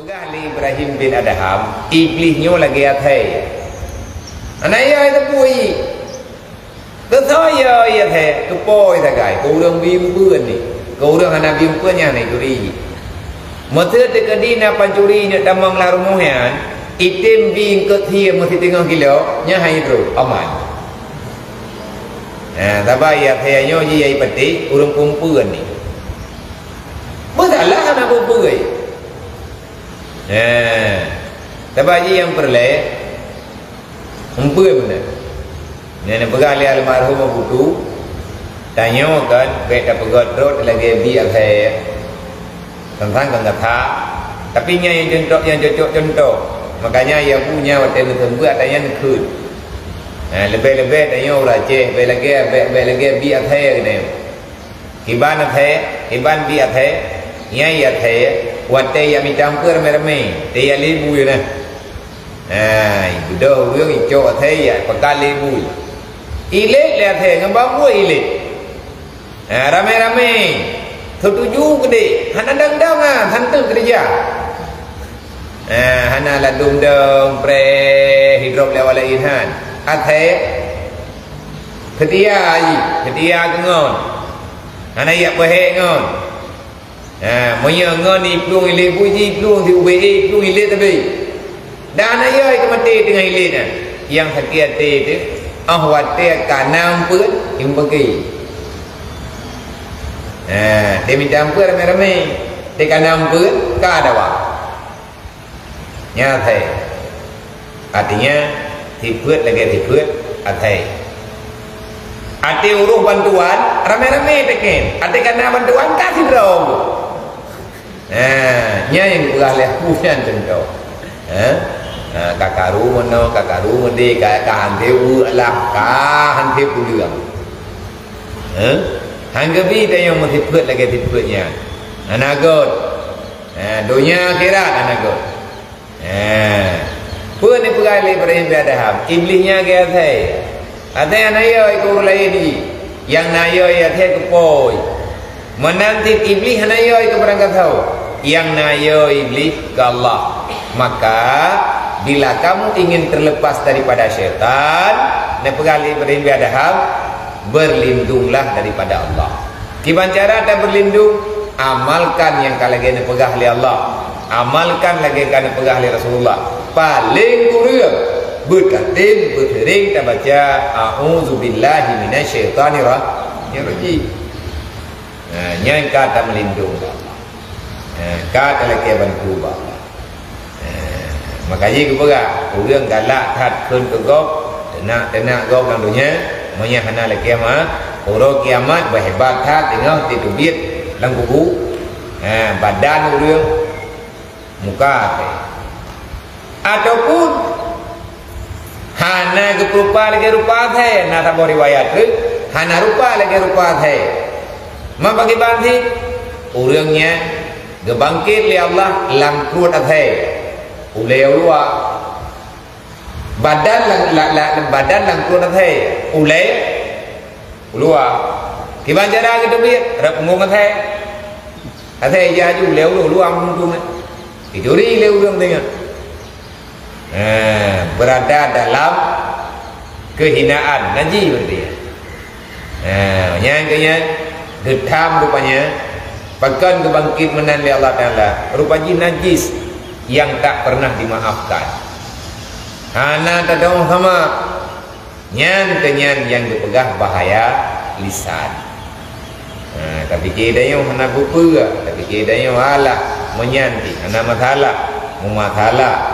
Pegah li Ibrahim bin Adham, iblisnya lagi athai. Anaya itu bui. Tersoya ya the, kepoi ta gai, kau orang bim pun ni. Kau orang anak bim pun yang ni curi. Masa tekadi na pancuri ni tamang larumohan, item bing ketia mesti tengah kilo, nya hai terus aman. Tapi ya thayanya ji ai peti orang perempuan ni. Masalah anak perempuan. Tapi yang perlu umpuan benar. Nenek pegali almarhum buku tanya kan beta pegat rot lagi bi akhir tentang kata tapi yang cocok contoh makanya yang punya waktu itu buat tanya nekut lebih-lebih tanya orang ceh lebih-lagi bi akhir ni kiban akhir kiban bi akhir nyai akhir waktu yang dicampur meremeh dia libu je nah itu dah orang hijau akhir ya pakai libu ilik lihat he ngambang ilik rame-rame setuju gede hana dang-dang hantu kerja hana ladung dong pre hidrop lewala inhan athe ketia ngon hana ya behe ngon monya ngon ni plung ilik puji plung di ube plung ilik tapi dan ayah itu mati dengan ilik yang sakit itu ahwate kanam pun yang bagi dia minta ampun rame-rame dia kanam pun ka ada wak nyata artinya tiput lagi tiput atai ati uruh bantuan rame-rame tekin ati kena bantuan kasih dong nya yang boleh punya contoh kakaru mono kakaru mende kahan dewu lah kahan dewu liang hanggabi dia yang mesti put lagi tiputnya anagot dunia akhirat anagot pun ni pegali Ibrahim bin Adham iblisnya ke athai athai anaya ikut lain ni yang naya ya athai kepoi menanti iblis anaya ikut berangkat tahu yang naya iblis ke Allah maka bila kamu ingin terlepas daripada syaitan dan pegali Ibrahim bin Adham berlindunglah daripada Allah. Gimana cara anda berlindung? Amalkan yang kalian pegang oleh Allah. Amalkan lagi kalian pegang oleh Rasulullah. Paling kurang berkatim bersering kita baca a'udzubillahi minasyaitonir rajim. Yang kata melindung Allah. Kata lagi bantu Allah. Makanya aku pegang orang galak kat kun ke gop tenak gop dalam dunia monya hana la kiamat orang kiamat berhebat kat tengok ditubit dalam kuku badan orang muka ataupun hana ke rupa lagi rupa thai na tak boleh riwayat ke hana rupa lagi rupa thai ma bagi banti orangnya gebangkit li Allah lam kurut thai ulai luar badan lang kurun thai ulai luar kiban jara gitu bi rap ngong thai ya ju leu luar mungtung dicuri leu urang tengah berada dalam kehinaan najis berarti yang kenya getam rupanya bahkan kebangkit menan li Allah Taala rupanya najis yang tak pernah dimaafkan. Hana tadong sama nyan yang dipegah bahaya lisan. Tapi kita yang hana buku, tapi kita yang Allah menyanti. Hana mathala, mumathala.